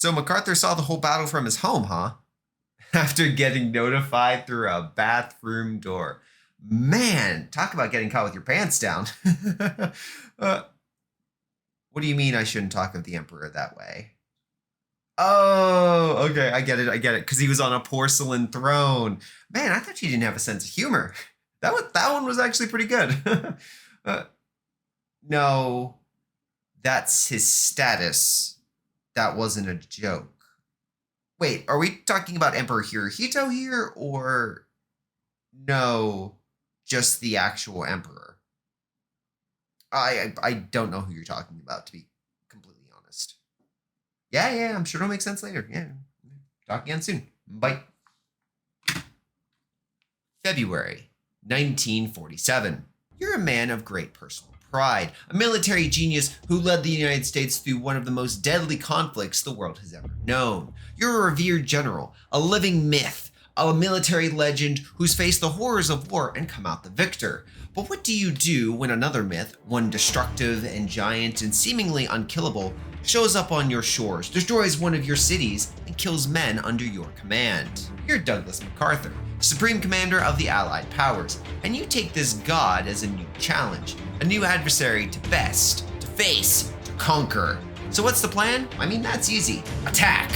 So MacArthur saw the whole battle from his home, huh? After getting notified through a bathroom door. Man, talk about getting caught with your pants down. uh, what do you mean I shouldn't talk of the Emperor that way? Oh, okay, I get it, because he was on a porcelain throne. Man, I thought you didn't have a sense of humor. That one was actually pretty good. No, that's his status. That wasn't a joke. Wait, are we talking about Emperor Hirohito here, or no, just the actual Emperor? I don't know who you're talking about, to be completely honest. Yeah, I'm sure it'll make sense later. Yeah, talk again soon. Bye. February 1947. You're a man of great personal pride, a military genius who led the United States through one of the most deadly conflicts the world has ever known. You're a revered general, a living myth, a military legend who's faced the horrors of war and come out the victor. But what do you do when another myth, one destructive and giant and seemingly unkillable, shows up on your shores, destroys one of your cities, and kills men under your command? You're Douglas MacArthur, Supreme Commander of the Allied Powers, and you take this god as a new challenge, a new adversary to best, to face, to conquer. So what's the plan? I mean, that's easy. Attack!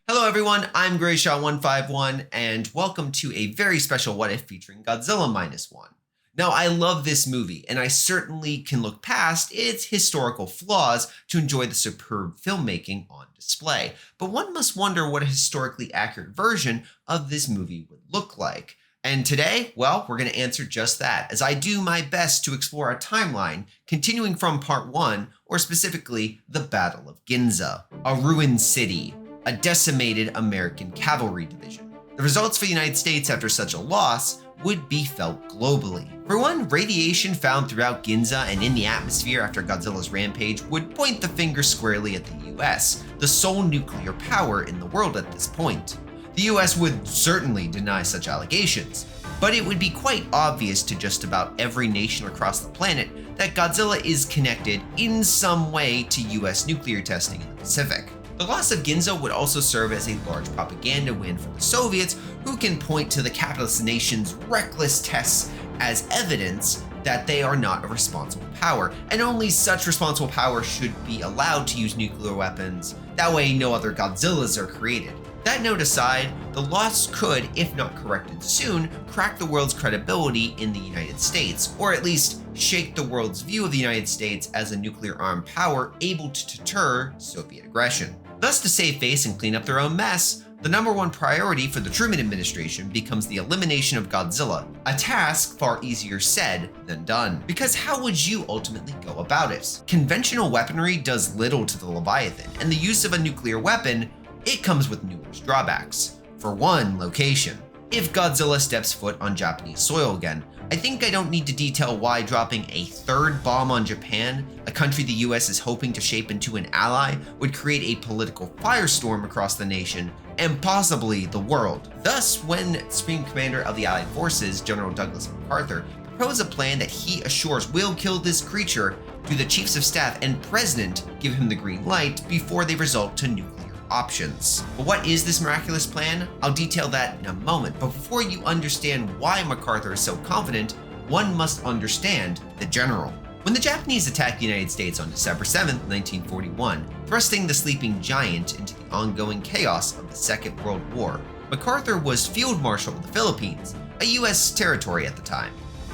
Hello everyone, I'm GrayShot151 and welcome to a very special What If featuring Godzilla Minus One. Now, I love this movie, and I certainly can look past its historical flaws to enjoy the superb filmmaking on display. But one must wonder what a historically accurate version of this movie would look like. And today, well, we're going to answer just that, as I do my best to explore a timeline continuing from part 1, or specifically, the Battle of Ginsa, a ruined city, a decimated American cavalry division. The results for the United States after such a loss would be felt globally. For one, radiation found throughout Ginsa and in the atmosphere after Godzilla's rampage would point the finger squarely at the US, the sole nuclear power in the world at this point. The US would certainly deny such allegations, but it would be quite obvious to just about every nation across the planet that Godzilla is connected in some way to US nuclear testing in the Pacific. The loss of Ginsa would also serve as a large propaganda win for the Soviets, who can point to the capitalist nation's reckless tests as evidence that they are not a responsible power, and only such responsible power should be allowed to use nuclear weapons. That way, no other Godzillas are created. That note aside, the loss could, if not corrected soon, crack the world's credibility in the United States, or at least shake the world's view of the United States as a nuclear-armed power able to deter Soviet aggression. Thus, to save face and clean up their own mess, the number one priority for the Truman administration becomes the elimination of Godzilla, a task far easier said than done. Because how would you ultimately go about it? Conventional weaponry does little to the Leviathan, and the use of a nuclear weapon, it comes with numerous drawbacks. For one, location. If Godzilla steps foot on Japanese soil again, I think I don't need to detail why dropping a third bomb on Japan, a country the US is hoping to shape into an ally, would create a political firestorm across the nation and possibly the world. Thus, when Supreme Commander of the Allied Forces, General Douglas MacArthur, proposed a plan that he assures will kill this creature, do the Chiefs of Staff and President give him the green light before they resort to nuclear options. But what is this miraculous plan? I'll detail that in a moment, but before you understand why MacArthur is so confident, one must understand the general. When the Japanese attacked the United States on December 7, 1941, thrusting the sleeping giant into the ongoing chaos of the Second World War, MacArthur was Field Marshal of the Philippines, a US territory at the time.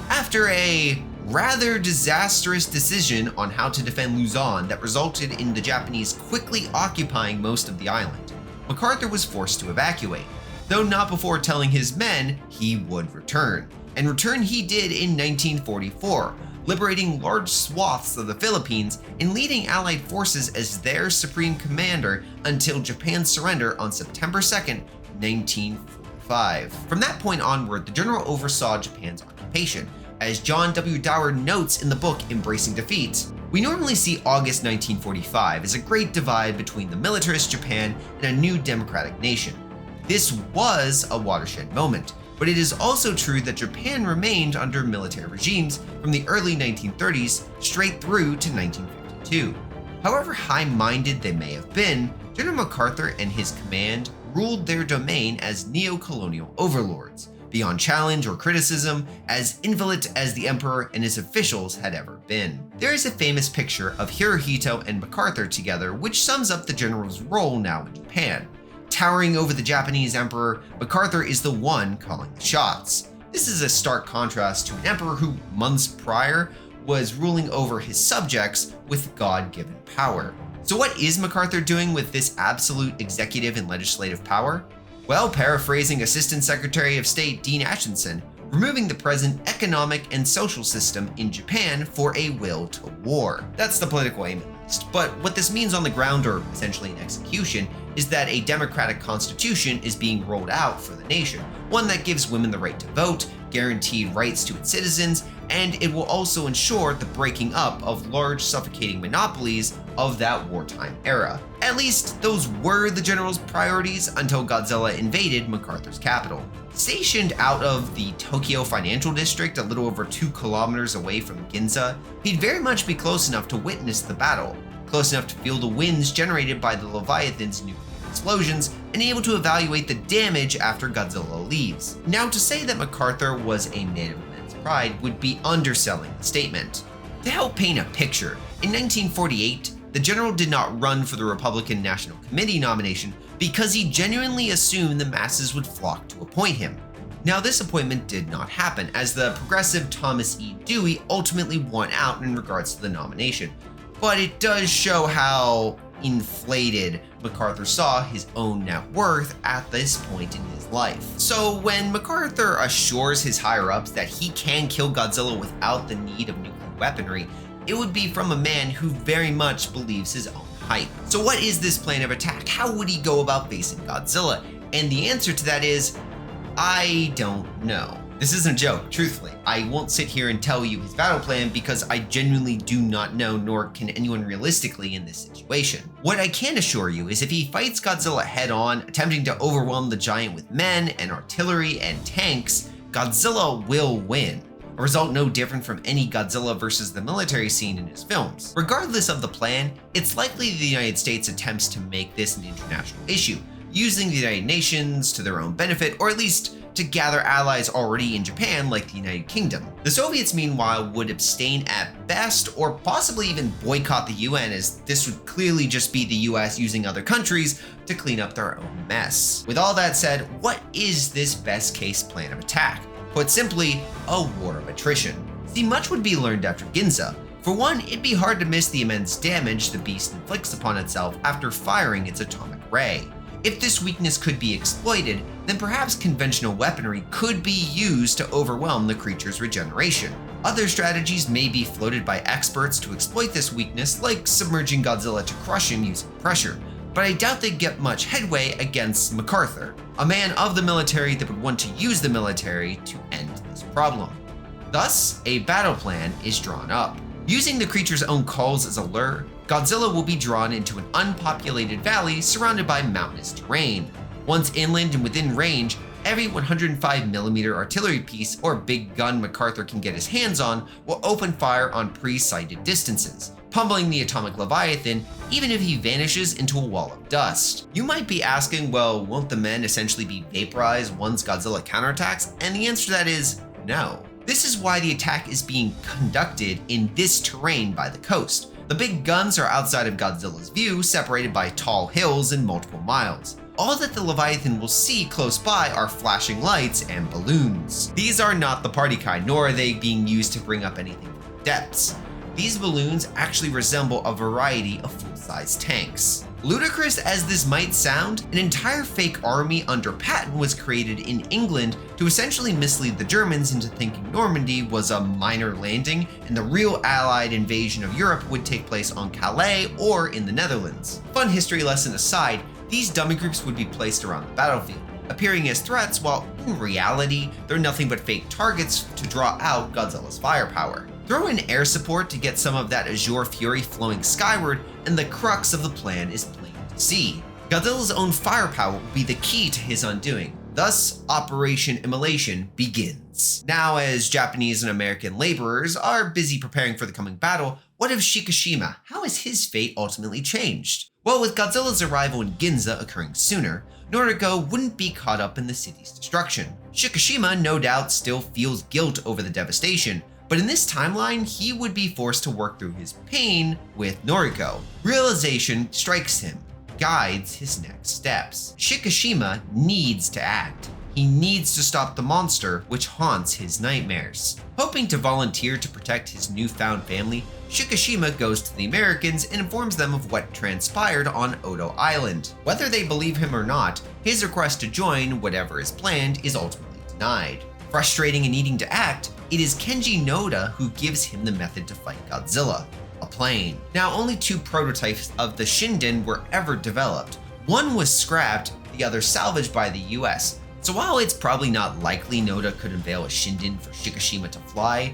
After a rather disastrous decision on how to defend Luzon that resulted in the Japanese quickly occupying most of the island, MacArthur was forced to evacuate, though not before telling his men he would return. And return he did in 1944, liberating large swaths of the Philippines and leading Allied forces as their supreme commander until Japan's surrender on September 2nd, 1945. From that point onward, the general oversaw Japan's occupation. As John W. Dower notes in the book Embracing Defeat, we normally see August 1945 as a great divide between the militarist Japan and a new democratic nation. This was a watershed moment, but it is also true that Japan remained under military regimes from the early 1930s straight through to 1952. However high-minded they may have been, General MacArthur and his command ruled their domain as neo-colonial overlords, beyond challenge or criticism, as inviolate as the emperor and his officials had ever been. There is a famous picture of Hirohito and MacArthur together which sums up the general's role now in Japan. Towering over the Japanese emperor, MacArthur is the one calling the shots. This is a stark contrast to an emperor who, months prior, was ruling over his subjects with God-given power. So what is MacArthur doing with this absolute executive and legislative power? Well, paraphrasing Assistant Secretary of State Dean Acheson, removing the present economic and social system in Japan for a will to war. That's the political aim at least, but what this means on the ground, or essentially in execution, is that a democratic constitution is being rolled out for the nation, one that gives women the right to vote, guaranteed rights to its citizens, and it will also ensure the breaking up of large suffocating monopolies of that wartime era. At least those were the general's priorities until Godzilla invaded MacArthur's capital. Stationed out of the Tokyo Financial District a little over 2 kilometers away from Ginsa, he'd very much be close enough to witness the battle, close enough to feel the winds generated by the Leviathan's nuclear explosions, and able to evaluate the damage after Godzilla leaves. Now, to say that MacArthur was a man of immense pride would be underselling the statement. To help paint a picture, in 1948, the general did not run for the Republican National Committee nomination because he genuinely assumed the masses would flock to appoint him. Now, this appointment did not happen, as the progressive Thomas E. Dewey ultimately won out in regards to the nomination, but it does show how inflated MacArthur saw his own net worth at this point in his life. So when MacArthur assures his higher-ups that he can kill Godzilla without the need of nuclear weaponry, it would be from a man who very much believes his own hype. So what is this plan of attack? How would he go about facing Godzilla? And the answer to that is, I don't know. This isn't a joke, truthfully. I won't sit here and tell you his battle plan because I genuinely do not know, nor can anyone realistically in this situation. What I can assure you is if he fights Godzilla head-on, attempting to overwhelm the giant with men and artillery and tanks, Godzilla will win. A result no different from any Godzilla versus the military scene in his films. Regardless of the plan, it's likely the United States attempts to make this an international issue, using the United Nations to their own benefit, or at least to gather allies already in Japan like the United Kingdom. The Soviets, meanwhile, would abstain at best, or possibly even boycott the UN, as this would clearly just be the US using other countries to clean up their own mess. With all that said, what is this best case plan of attack? Put simply, a war of attrition. See, much would be learned after Ginsa. For one, it'd be hard to miss the immense damage the beast inflicts upon itself after firing its atomic ray. If this weakness could be exploited, then perhaps conventional weaponry could be used to overwhelm the creature's regeneration. Other strategies may be floated by experts to exploit this weakness, like submerging Godzilla to crush him using pressure, but I doubt they'd get much headway against MacArthur, a man of the military that would want to use the military to end this problem. Thus, a battle plan is drawn up. Using the creature's own calls as a lure, Godzilla will be drawn into an unpopulated valley surrounded by mountainous terrain. Once inland and within range, every 105mm artillery piece or big gun MacArthur can get his hands on will open fire on pre-sighted distances, pummeling the atomic Leviathan even if he vanishes into a wall of dust. You might be asking, well, won't the men essentially be vaporized once Godzilla counterattacks? And the answer to that is no. This is why the attack is being conducted in this terrain by the coast. The big guns are outside of Godzilla's view, separated by tall hills and multiple miles. All that the Leviathan will see close by are flashing lights and balloons. These are not the party kind, nor are they being used to bring up anything from the depths. These balloons actually resemble a variety of full-size tanks. Ludicrous as this might sound, an entire fake army under Patton was created in England to essentially mislead the Germans into thinking Normandy was a minor landing and the real Allied invasion of Europe would take place on Calais or in the Netherlands. Fun history lesson aside, these dummy groups would be placed around the battlefield, appearing as threats while in reality they're nothing but fake targets to draw out Godzilla's firepower. Throw in air support to get some of that azure fury flowing skyward, and the crux of the plan is plain to see. Godzilla's own firepower will be the key to his undoing. Thus, Operation Emulation begins. Now, as Japanese and American laborers are busy preparing for the coming battle, what of Shikushima? How has his fate ultimately changed? Well, with Godzilla's arrival in Ginsa occurring sooner, Noriko wouldn't be caught up in the city's destruction. Shikushima no doubt still feels guilt over the devastation, but in this timeline, he would be forced to work through his pain with Noriko. Realization strikes him, guides his next steps. Shikushima needs to act. He needs to stop the monster which haunts his nightmares. Hoping to volunteer to protect his newfound family, Shikushima goes to the Americans and informs them of what transpired on Odo Island. Whether they believe him or not, his request to join whatever is planned is ultimately denied. Frustrating and needing to act, it is Kenji Noda who gives him the method to fight Godzilla. A plane. Now, only 2 prototypes of the Shinden were ever developed. One was scrapped, the other salvaged by the US. So while it's probably not likely Noda could unveil a Shinden for Shikushima to fly,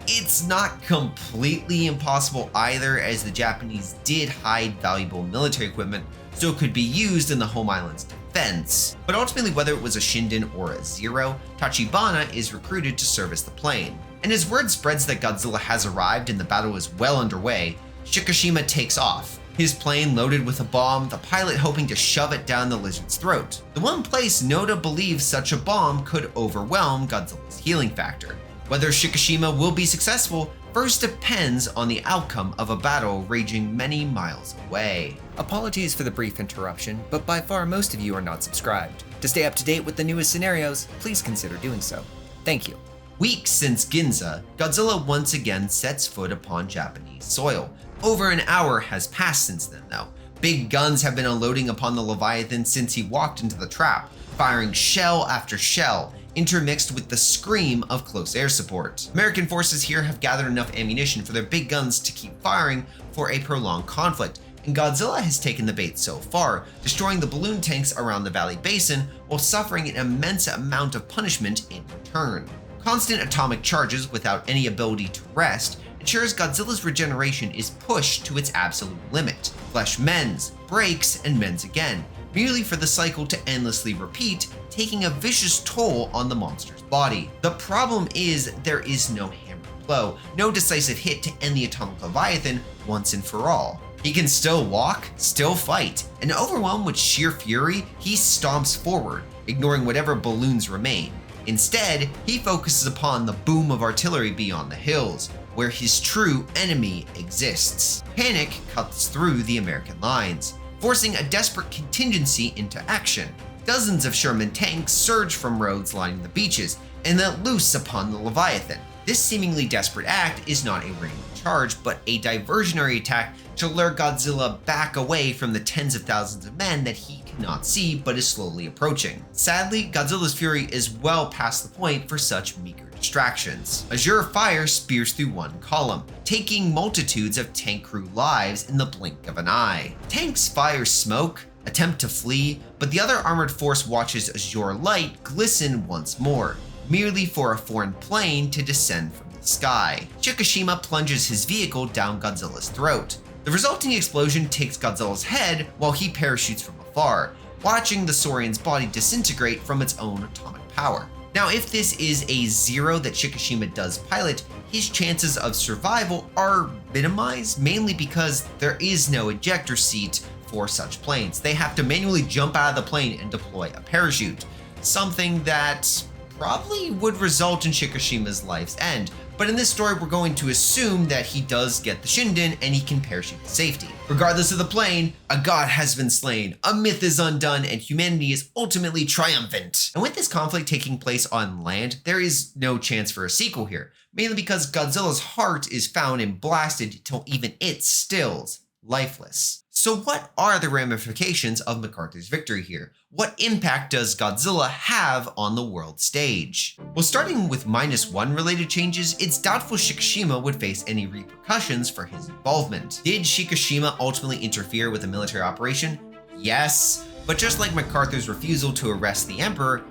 it's not completely impossible either, as the Japanese did hide valuable military equipment so it could be used in the home island's defense. But ultimately, whether it was a Shinden or a Zero, Tachibana is recruited to service the plane. And as word spreads that Godzilla has arrived and the battle is well underway, Shikushima takes off. His plane loaded with a bomb, the pilot hoping to shove it down the lizard's throat. The one place Noda believes such a bomb could overwhelm Godzilla's healing factor. Whether Shikushima will be successful first depends on the outcome of a battle raging many miles away. Apologies for the brief interruption, but by far most of you are not subscribed. To stay up to date with the newest scenarios, please consider doing so. Thank you. Weeks since Ginsa, Godzilla once again sets foot upon Japanese soil. Over an hour has passed since then though. Big guns have been unloading upon the Leviathan since he walked into the trap, firing shell after shell, intermixed with the scream of close air support. American forces here have gathered enough ammunition for their big guns to keep firing for a prolonged conflict, and Godzilla has taken the bait so far, destroying the balloon tanks around the valley basin while suffering an immense amount of punishment in return. Constant atomic charges without any ability to rest ensures Godzilla's regeneration is pushed to its absolute limit. Flesh mends, breaks, and mends again, merely for the cycle to endlessly repeat, taking a vicious toll on the monster's body. The problem is there is no hammer blow, no decisive hit to end the atomic Leviathan once and for all. He can still walk, still fight, and overwhelmed with sheer fury, he stomps forward, ignoring whatever balloons remain. Instead, he focuses upon the boom of artillery beyond the hills, where his true enemy exists. Panic cuts through the American lines, forcing a desperate contingency into action. Dozens of Sherman tanks surge from roads lining the beaches and let loose upon the Leviathan. This seemingly desperate act is not a random charge, but a diversionary attack to lure Godzilla back away from the tens of thousands of men that he cannot see but is slowly approaching. Sadly, Godzilla's fury is well past the point for such meager distractions. Azure fire spears through one column, taking multitudes of tank crew lives in the blink of an eye. Tanks fire smoke, attempt to flee, but the other armored force watches Azure light glisten once more, merely for a foreign plane to descend from the sky. Shikushima plunges his vehicle down Godzilla's throat. The resulting explosion takes Godzilla's head while he parachutes from afar, watching the Saurian's body disintegrate from its own atomic power. Now, if this is a Zero that Shikushima does pilot, his chances of survival are minimized, mainly because there is no ejector seat for such planes. They have to manually jump out of the plane and deploy a parachute, something that probably would result in Shikushima's life's end. But in this story, we're going to assume that he does get the Shinden and he can parachute to safety. Regardless of the plane, a god has been slain, a myth is undone, and humanity is ultimately triumphant. And with this conflict taking place on land, there is no chance for a sequel here, mainly because Godzilla's heart is found and blasted till even it stills, lifeless. So what are the ramifications of MacArthur's victory here? What impact does Godzilla have on the world stage? Well, starting with -1 related changes, it's doubtful Shikushima would face any repercussions for his involvement. Did Shikushima ultimately interfere with the military operation? Yes, but just like MacArthur's refusal to arrest the Emperor,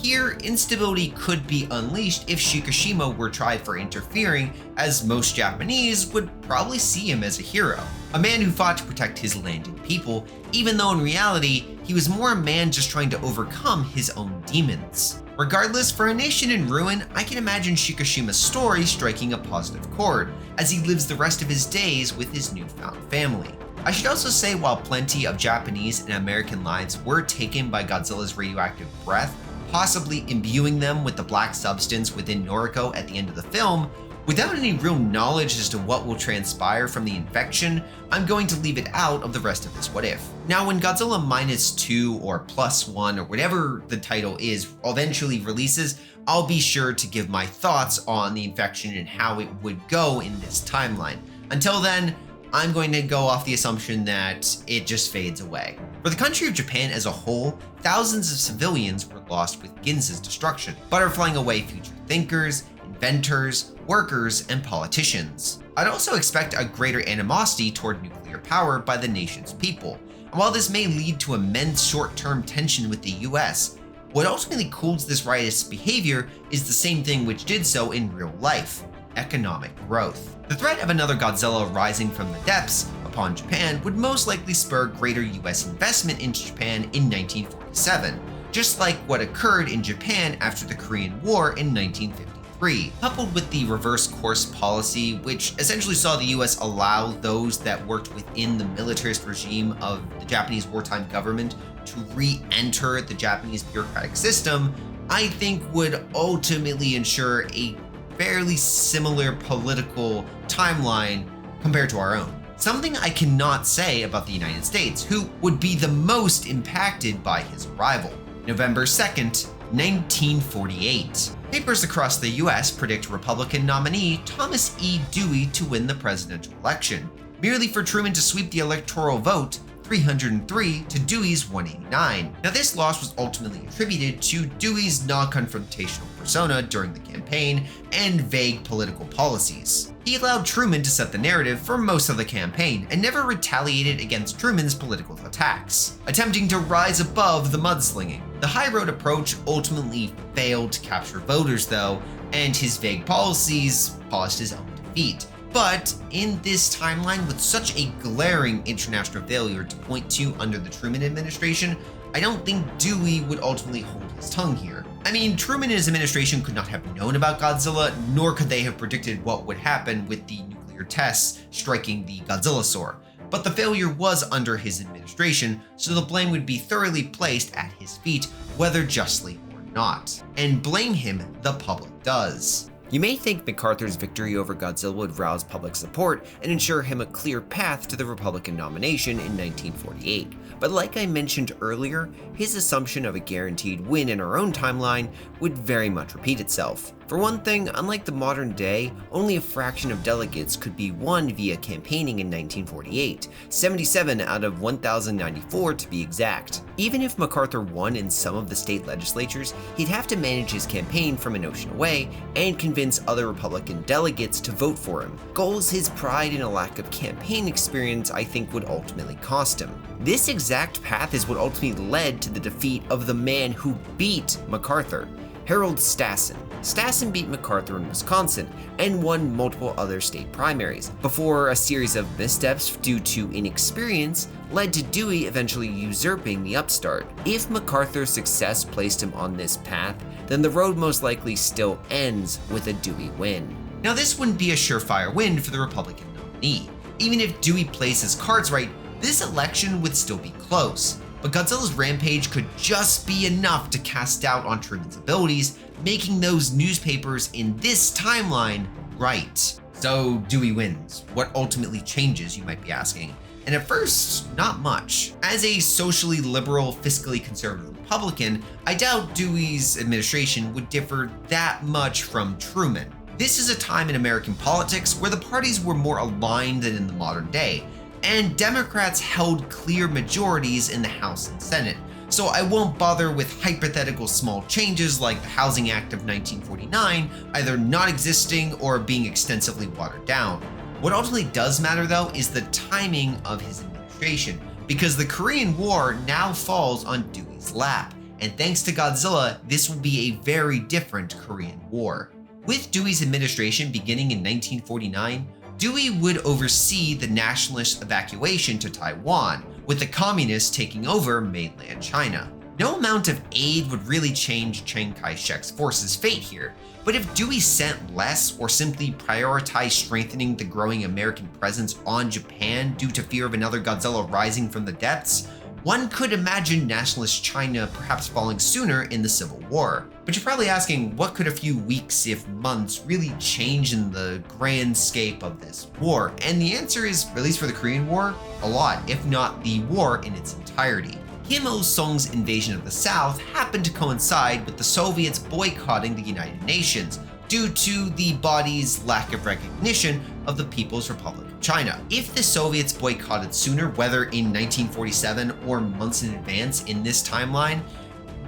here instability could be unleashed if Shikushima were tried for interfering, as most Japanese would probably see him as a hero. A man who fought to protect his land and people, even though in reality, he was more a man just trying to overcome his own demons. Regardless, for a nation in ruin, I can imagine Shikushima's story striking a positive chord, as he lives the rest of his days with his newfound family. I should also say, while plenty of Japanese and American lives were taken by Godzilla's radioactive breath, possibly imbuing them with the black substance within Noriko at the end of the film, without any real knowledge as to what will transpire from the infection, I'm going to leave it out of the rest of this what if. Now, when Godzilla Minus 2 or Plus 1 or whatever the title is eventually releases, I'll be sure to give my thoughts on the infection and how it would go in this timeline. Until then, I'm going to go off the assumption that it just fades away. For the country of Japan as a whole, thousands of civilians were lost with Ginsa's destruction, butterflying away future thinkers, inventors, workers, and politicians. I'd also expect a greater animosity toward nuclear power by the nation's people. And while this may lead to immense short-term tension with the US, what ultimately cools this riotous behavior is the same thing which did so in real life: economic growth. The threat of another Godzilla rising from the depths upon Japan would most likely spur greater US investment into Japan in 1947, just like what occurred in Japan after the Korean War in 1953, coupled with the reverse course policy, which essentially saw the US allow those that worked within the militarist regime of the Japanese wartime government to re-enter the Japanese bureaucratic system, I think would ultimately ensure a fairly similar political timeline compared to our own. Something I cannot say about the United States, who would be the most impacted by his arrival. November 2nd, 1948. Papers across the US predict Republican nominee Thomas E. Dewey to win the presidential election, merely for Truman to sweep the electoral vote 303 to Dewey's 189. Now, this loss was ultimately attributed to Dewey's non-confrontational persona during the campaign and vague political policies. He allowed Truman to set the narrative for most of the campaign and never retaliated against Truman's political attacks, attempting to rise above the mudslinging. The high road approach ultimately failed to capture voters, though, and his vague policies caused his own defeat. But in this timeline, with such a glaring international failure to point to under the Truman administration, I don't think Dewey would ultimately hold his tongue here. I mean, Truman and his administration could not have known about Godzilla, nor could they have predicted what would happen with the nuclear tests striking the Godzillasaur. But the failure was under his administration, so the blame would be thoroughly placed at his feet, whether justly or not. And blame him the public does. You may think MacArthur's victory over Godzilla would rouse public support and ensure him a clear path to the Republican nomination in 1948, but like I mentioned earlier, his assumption of a guaranteed win in our own timeline would very much repeat itself. For one thing, unlike the modern day, only a fraction of delegates could be won via campaigning in 1948, 77 out of 1,094 to be exact. Even if MacArthur won in some of the state legislatures, he'd have to manage his campaign from an ocean away and convince other Republican delegates to vote for him. Goals his pride and a lack of campaign experience I think would ultimately cost him. This exact path is what ultimately led to the defeat of the man who beat MacArthur, Harold Stassen. Stassen beat MacArthur in Wisconsin and won multiple other state primaries, before a series of missteps due to inexperience led to Dewey eventually usurping the upstart. If MacArthur's success placed him on this path, then the road most likely still ends with a Dewey win. Now, this wouldn't be a surefire win for the Republican nominee. Even if Dewey plays his cards right, this election would still be close. But Godzilla's rampage could just be enough to cast doubt on Truman's abilities, making those newspapers in this timeline right. So Dewey wins. What ultimately changes, you might be asking? And at first, not much. As a socially liberal, fiscally conservative Republican, I doubt Dewey's administration would differ that much from Truman. This is a time in American politics where the parties were more aligned than in the modern day, and Democrats held clear majorities in the House and Senate, so I won't bother with hypothetical small changes like the Housing Act of 1949 either not existing or being extensively watered down. What ultimately does matter, though, is the timing of his administration, because the Korean War now falls on Dewey's lap, and thanks to Godzilla, this will be a very different Korean War. With Dewey's administration beginning in 1949, Dewey would oversee the nationalist evacuation to Taiwan, with the communists taking over mainland China. No amount of aid would really change Chiang Kai-shek's forces' fate here, but if Dewey sent less or simply prioritized strengthening the growing American presence on Japan due to fear of another Godzilla rising from the depths, one could imagine nationalist China perhaps falling sooner in the Civil War. But you're probably asking, what could a few weeks, if months, really change in the grand scape of this war? And the answer is, at least for the Korean War, a lot, if not the war in its entirety. Kim Il-sung's invasion of the South happened to coincide with the Soviets boycotting the United Nations due to the body's lack of recognition of the People's Republic of China. If the Soviets boycotted sooner, whether in 1947 or months in advance in this timeline,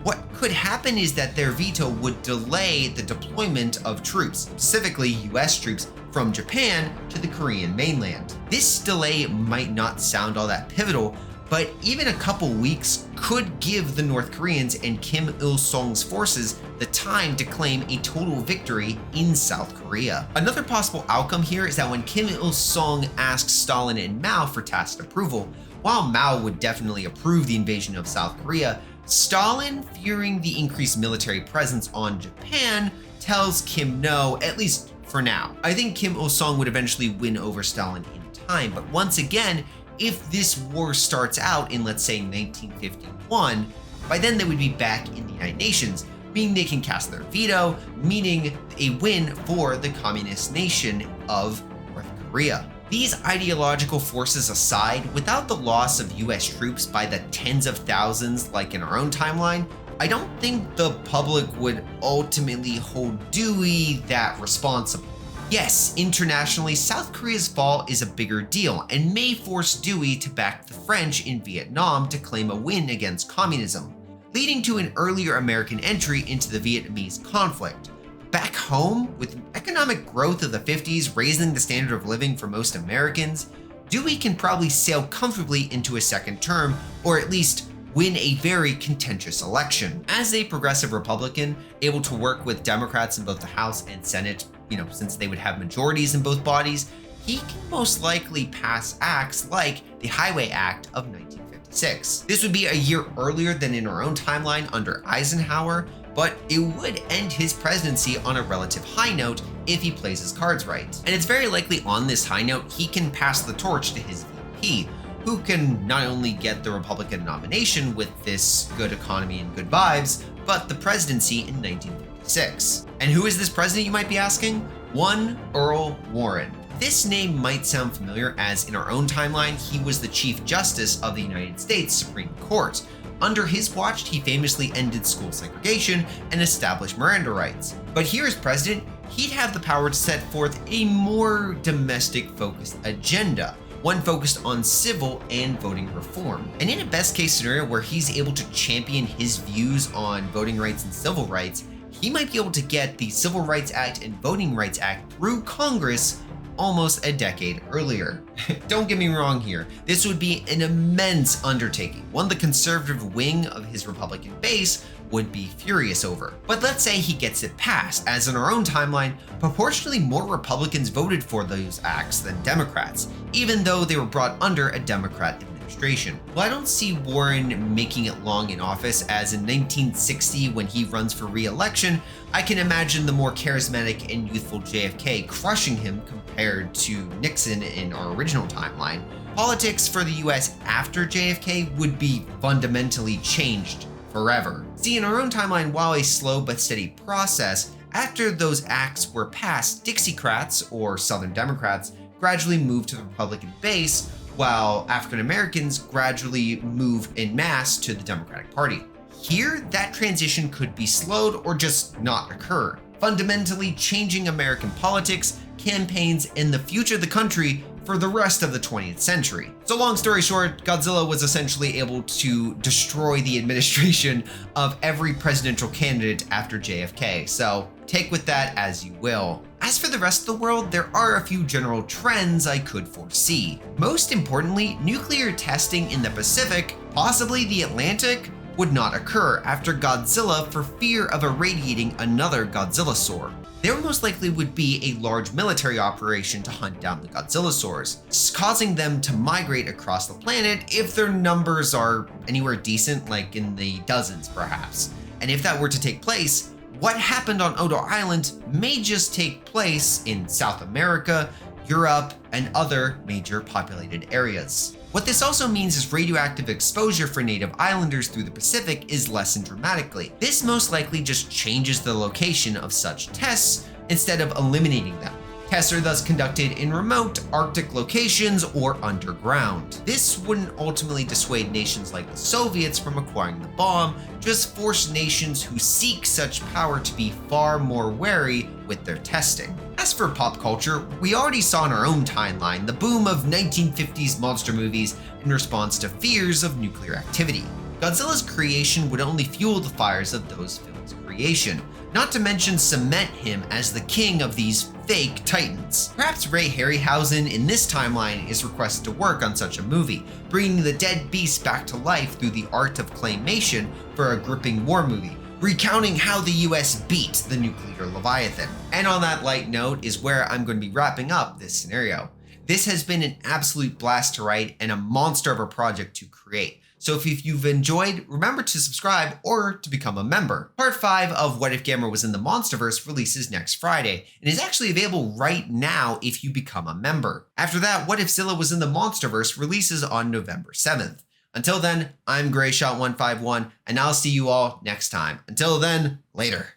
what could happen is that their veto would delay the deployment of troops, specifically US troops, from Japan to the Korean mainland. This delay might not sound all that pivotal, but even a couple weeks could give the North Koreans and Kim Il-sung's forces the time to claim a total victory in South Korea. Another possible outcome here is that when Kim Il-sung asked Stalin and Mao for tacit approval, while Mao would definitely approve the invasion of South Korea, Stalin, fearing the increased military presence on Japan, tells Kim no, at least for now. I think Kim Il-sung would eventually win over Stalin in time, but once again, if this war starts out in, let's say, 1951, by then they would be back in the United Nations, meaning they can cast their veto, meaning a win for the communist nation of North Korea. These ideological forces aside, without the loss of US troops by the tens of thousands like in our own timeline, I don't think the public would ultimately hold Dewey that responsible. Yes, internationally, South Korea's fall is a bigger deal and may force Dewey to back the French in Vietnam to claim a win against communism, leading to an earlier American entry into the Vietnamese conflict. Back home, with economic growth of the 50s raising the standard of living for most Americans, Dewey can probably sail comfortably into a second term, or at least win a very contentious election. As a progressive Republican, able to work with Democrats in both the House and Senate, since they would have majorities in both bodies, he can most likely pass acts like the Highway Act of 1956. This would be a year earlier than in our own timeline under Eisenhower, but it would end his presidency on a relative high note if he plays his cards right. And it's very likely on this high note he can pass the torch to his VP, who can not only get the Republican nomination with this good economy and good vibes, but the presidency in 1956. And who is this president, you might be asking? One Earl Warren. This name might sound familiar, as in our own timeline, he was the Chief Justice of the United States Supreme Court. Under his watch, he famously ended school segregation and established Miranda rights. But here as president, he'd have the power to set forth a more domestic-focused agenda, one focused on civil and voting reform. And in a best-case scenario where he's able to champion his views on voting rights and civil rights, he might be able to get the Civil Rights Act and Voting Rights Act through Congress almost a decade earlier. Don't get me wrong here, this would be an immense undertaking, one the conservative wing of his Republican base would be furious over. But let's say he gets it passed, as in our own timeline, proportionally more Republicans voted for those acts than Democrats, even though they were brought under a Democrat administration. Well, I don't see Warren making it long in office, as in 1960 when he runs for re-election, I can imagine the more charismatic and youthful JFK crushing him compared to Nixon in our original timeline. Politics for the US after JFK would be fundamentally changed forever. See, in our own timeline, while a slow but steady process, after those acts were passed, Dixiecrats, or Southern Democrats, gradually moved to the Republican base, while African Americans gradually move en masse to the Democratic Party. Here, that transition could be slowed or just not occur, fundamentally changing American politics, campaigns, and the future of the country for the rest of the 20th century. So long story short, Godzilla was essentially able to destroy the administration of every presidential candidate after JFK, so take with that as you will. As for the rest of the world, there are a few general trends I could foresee. Most importantly, nuclear testing in the Pacific, possibly the Atlantic, would not occur after Godzilla for fear of irradiating another Godzillasaur. There most likely would be a large military operation to hunt down the Godzillasaurs, causing them to migrate across the planet if their numbers are anywhere decent, like in the dozens perhaps. And if that were to take place, what happened on Odo Island may just take place in South America, Europe, and other major populated areas. What this also means is radioactive exposure for native islanders through the Pacific is lessened dramatically. This most likely just changes the location of such tests instead of eliminating them. Tests are thus conducted in remote Arctic locations or underground. This wouldn't ultimately dissuade nations like the Soviets from acquiring the bomb, just force nations who seek such power to be far more wary with their testing. As for pop culture, we already saw in our own timeline the boom of 1950s monster movies in response to fears of nuclear activity. Godzilla's creation would only fuel the fires of those films' creation, not to mention cement him as the king of these fake titans. Perhaps Ray Harryhausen in this timeline is requested to work on such a movie, bringing the dead beast back to life through the art of claymation for a gripping war movie, recounting how the US beat the nuclear Leviathan. And on that light note is where I'm going to be wrapping up this scenario. This has been an absolute blast to write and a monster of a project to create. So if you've enjoyed, remember to subscribe or to become a member. Part 5 of What If Gamera Was in the Monsterverse releases next Friday and is actually available right now if you become a member. After that, What If Zilla Was in the Monsterverse releases on November 7th. Until then, I'm GrayShot151 and I'll see you all next time. Until then, later.